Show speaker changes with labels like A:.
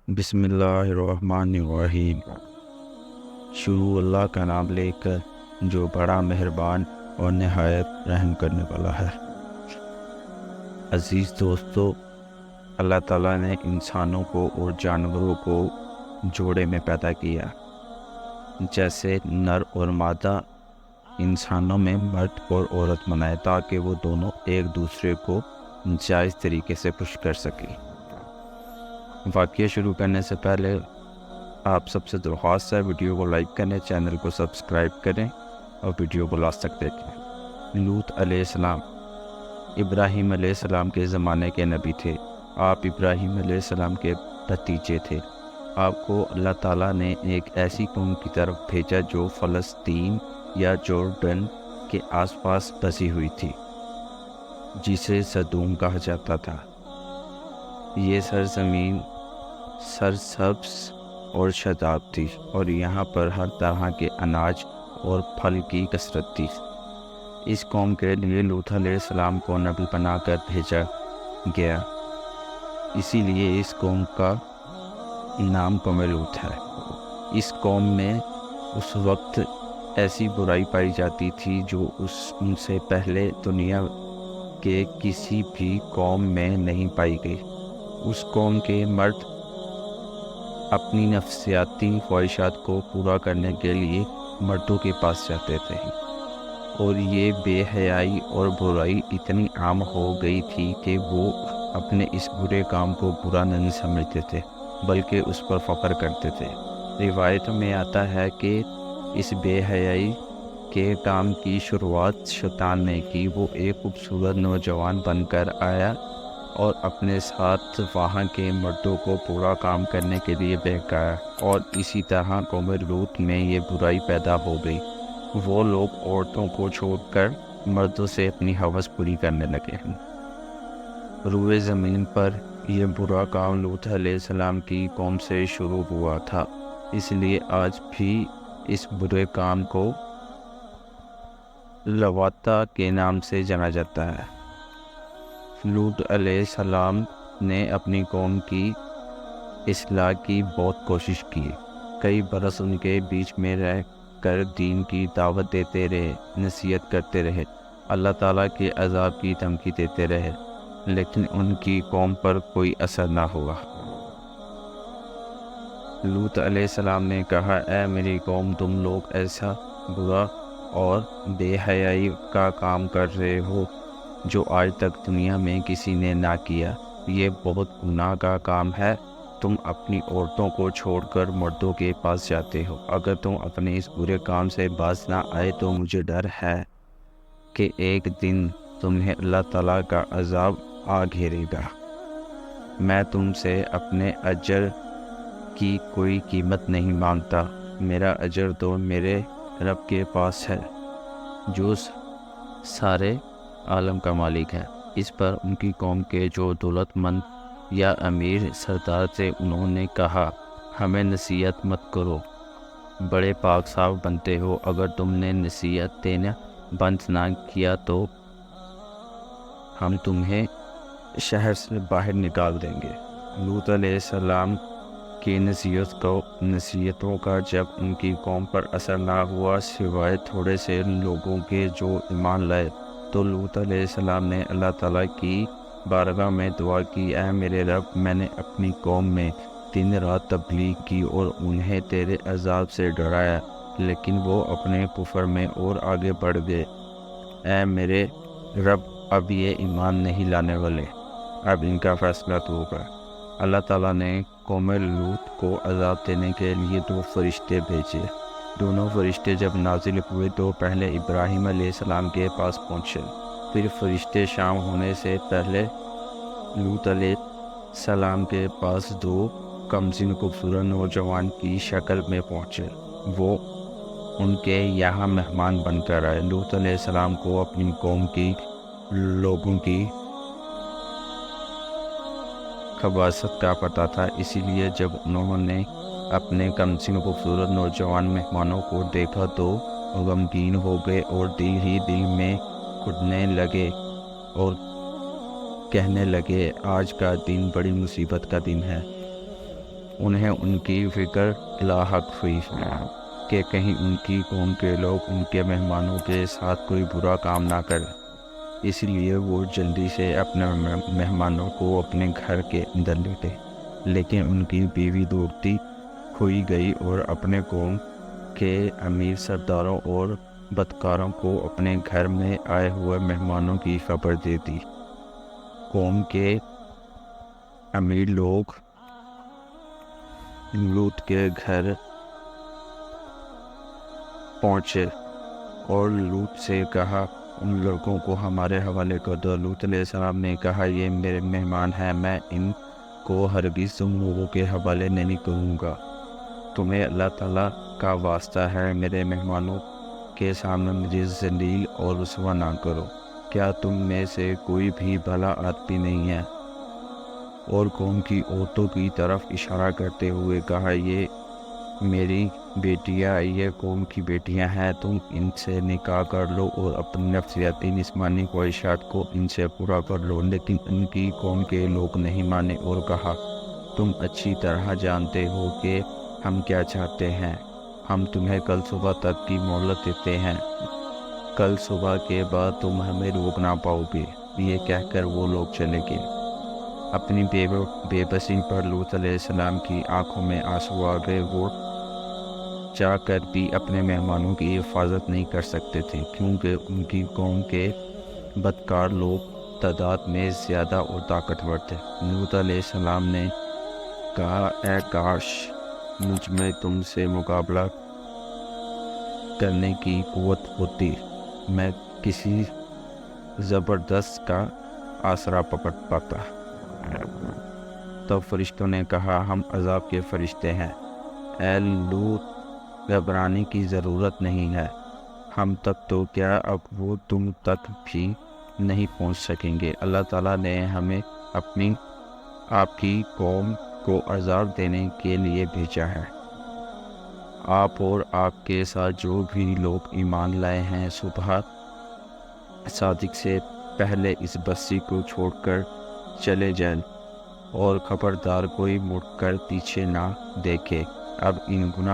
A: بسم اللہ الرحمن الرحیم۔ شروع اللہ کا نام لے کر جو بڑا مہربان اور نہایت رحم کرنے والا ہے۔ عزیز دوستو، اللہ تعالیٰ نے انسانوں کو اور جانوروں کو جوڑے میں پیدا کیا۔ جیسے نر اور مادہ انسانوں میں مرد اور عورت بنائے تاکہ وہ دونوں ایک دوسرے کو جائز طریقے سے خوش کر سکیں۔ واقعہ شروع کرنے سے پہلے آپ سب سے درخواست ہے ویڈیو کو لائک کریں، چینل کو سبسکرائب کریں اور ویڈیو کو لاسٹ تک دیکھیں۔ لوط علیہ السلام ابراہیم علیہ السلام کے زمانے کے نبی تھے۔ آپ ابراہیم علیہ السلام کے بھتیجے تھے۔ آپ کو اللہ تعالیٰ نے ایک ایسی قوم کی طرف بھیجا جو فلسطین یا جورڈن کے آس پاس بسی ہوئی تھی، جسے سدوم کہا جاتا تھا۔ یہ سرزمین سرسبز اور شاداب تھی اور یہاں پر ہر طرح کے اناج اور پھل کی کثرت تھی۔ اس قوم کے لیے لوط علیہ السلام کو نبی بنا کر بھیجا گیا، اسی لیے اس قوم کا نام قوم لوط ہے۔ اس قوم میں اس وقت ایسی برائی پائی جاتی تھی جو ان سے پہلے دنیا کے کسی بھی قوم میں نہیں پائی گئی۔ اس قوم کے مرد اپنی نفسیاتی خواہشات کو پورا کرنے کے لیے مردوں کے پاس جاتے تھے، اور یہ بے حیائی اور برائی اتنی عام ہو گئی تھی کہ وہ اپنے اس برے کام کو برا نہیں سمجھتے تھے بلکہ اس پر فخر کرتے تھے۔ روایت میں آتا ہے کہ اس بے حیائی کے کام کی شروعات شیطان نے کی۔ وہ ایک خوبصورت نوجوان بن کر آیا اور اپنے ساتھ وہاں کے مردوں کو پورا کام کرنے کے لیے بہکایا، اور اسی طرح قوم لوط میں یہ برائی پیدا ہو گئی۔ وہ لوگ عورتوں کو چھوڑ کر مردوں سے اپنی ہوس پوری کرنے لگے ہیں۔ روئے زمین پر یہ برا کام لوط علیہ السلام کی قوم سے شروع ہوا تھا، اس لیے آج بھی اس برے کام کو لواطہ کے نام سے جانا جاتا ہے۔ لوط علیہ السلام نے اپنی قوم کی اصلاح کی بہت کوشش کی۔ کئی برس ان کے بیچ میں رہ کر دین کی دعوت دیتے رہے، نصیحت کرتے رہے، اللہ تعالیٰ کے عذاب کی دھمکی دیتے رہے، لیکن ان کی قوم پر کوئی اثر نہ ہوا۔ لوط علیہ السلام نے کہا، اے میری قوم، تم لوگ ایسا برا اور بے حیائی کا کام کر رہے ہو جو آج تک دنیا میں کسی نے نہ کیا۔ یہ بہت گناہ کا کام ہے۔ تم اپنی عورتوں کو چھوڑ کر مردوں کے پاس جاتے ہو۔ اگر تم اپنے اس برے کام سے باز نہ آئے تو مجھے ڈر ہے کہ ایک دن تمہیں اللہ تعالیٰ کا عذاب آ گھیرے گا۔ میں تم سے اپنے اجر کی کوئی قیمت نہیں مانگتا۔ میرا اجر تو میرے رب کے پاس ہے جو سارے عالم کا مالک ہے۔ اس پر ان کی قوم کے جو دولت مند یا امیر سردار تھے انہوں نے کہا، ہمیں نصیحت مت کرو، بڑے پاک صاف بنتے ہو، اگر تم نے نصیحت دینا بند نہ کیا تو ہم تمہیں شہر سے باہر نکال دیں گے۔ لوط علیہ السلام کی نصیحتوں کا جب ان کی قوم پر اثر نہ ہوا سوائے تھوڑے سے لوگوں کے جو ایمان لائے، تو لوط علیہ السلام نے اللہ تعالیٰ کی بارگاہ میں دعا کی، اے میرے رب، میں نے اپنی قوم میں دن رات تبلیغ کی اور انہیں تیرے عذاب سے ڈرایا، لیکن وہ اپنے کفر میں اور آگے بڑھ گئے۔ اے میرے رب، اب یہ ایمان نہیں لانے والے، اب ان کا فیصلہ تو ہوگا۔ اللہ تعالیٰ نے قوم لوط کو عذاب دینے کے لیے 2 فرشتے بھیجے۔ دونوں فرشتے جب نازل ہوئے تو پہلے ابراہیم علیہ السلام کے پاس پہنچے، پھر فرشتے شام ہونے سے پہلے لوط علیہ السلام کے پاس 2 کمسن خوبصورت نوجوان کی شکل میں پہنچے۔ وہ ان کے یہاں مہمان بن کر آئے۔ لوط علیہ السلام کو اپنی قوم کی لوگوں کی خباثت کا پتہ تھا، اسی لیے جب انہوں نے اپنے کمسن خوبصورت نوجوان مہمانوں کو دیکھا تو غمگین ہو گئے اور دل ہی دل میں کھٹنے لگے اور کہنے لگے، آج کا دن بڑی مصیبت کا دن ہے۔ انہیں ان کی فکر لاحق ہوئی کہ کہیں ان کی قوم کے لوگ ان کے مہمانوں کے ساتھ کوئی برا کام نہ کریں، اس لیے وہ جلدی سے اپنے مہمانوں کو اپنے گھر کے اندر لیٹے، لیکن ان کی بیوی دوڑتی ہوئی گئی اور اپنے قوم کے امیر سرداروں اور بدکاروں کو اپنے گھر میں آئے ہوئے مہمانوں کی خبر دے دی۔ قوم کے امیر لوگ لوط کے گھر پہنچے اور لوط سے کہا، ان لڑکوں کو ہمارے حوالے کر دو۔ لوط علیہ السلام نے کہا، یہ میرے مہمان ہیں، میں ان کو ہرگز تم لوگوں کے حوالے نہیں کروں گا۔ تمہیں اللہ تعالیٰ کا واسطہ ہے، میرے مہمانوں کے سامنے مجھے ذلیل اور رسوا نہ کرو۔ کیا تم میں سے کوئی بھی بھلا آدمی نہیں ہے؟ اور قوم کی عورتوں کی طرف اشارہ کرتے ہوئے کہا، یہ میری بیٹیاں، یہ قوم کی بیٹیاں ہیں، تم ان سے نکاح کر لو اور اپنی نفسیاتی جسمانی خواہشات کو ان سے پورا کر لو۔ لیکن ان کی قوم کے لوگ نہیں مانے اور کہا، تم اچھی طرح جانتے ہو کہ ہم کیا چاہتے ہیں، ہم تمہیں کل صبح تک کی مہلت دیتے ہیں، کل صبح کے بعد تم ہمیں روک نہ پاؤ گے۔ یہ کہہ کر وہ لوگ چلے گئے۔ اپنی بے بسی پر لوط علیہ السلام کی آنکھوں میں آنسو آ گئے۔ وہ چاہ کر بھی اپنے مہمانوں کی حفاظت نہیں کر سکتے تھے، کیونکہ ان کی قوم کے بدکار لوگ تعداد میں زیادہ اور طاقتور تھے۔ لوط علیہ السلام نے کہا، اے کاش مجھ میں تم سے مقابلہ کرنے کی قوت ہوتی، میں کسی زبردست کا آسرا پکڑ پاتا۔ تب فرشتوں نے کہا، ہم عذاب کے فرشتے ہیں، اے لوط گھبرانے کی ضرورت نہیں ہے، ہم تک تو کیا اب وہ تم تک بھی نہیں پہنچ سکیں گے۔ اللہ تعالیٰ نے ہمیں آپ کی قوم کو عذاب دینے کے لیے بھیجا ہے۔ آپ اور آپ کے ساتھ جو بھی لوگ ایمان لائے ہیں صبح صادق سے پہلے اس بستی کو چھوڑ کر چلے جائیں، اور خبردار کوئی مڑ کر پیچھے نہ دیکھے۔ اب ان گناہ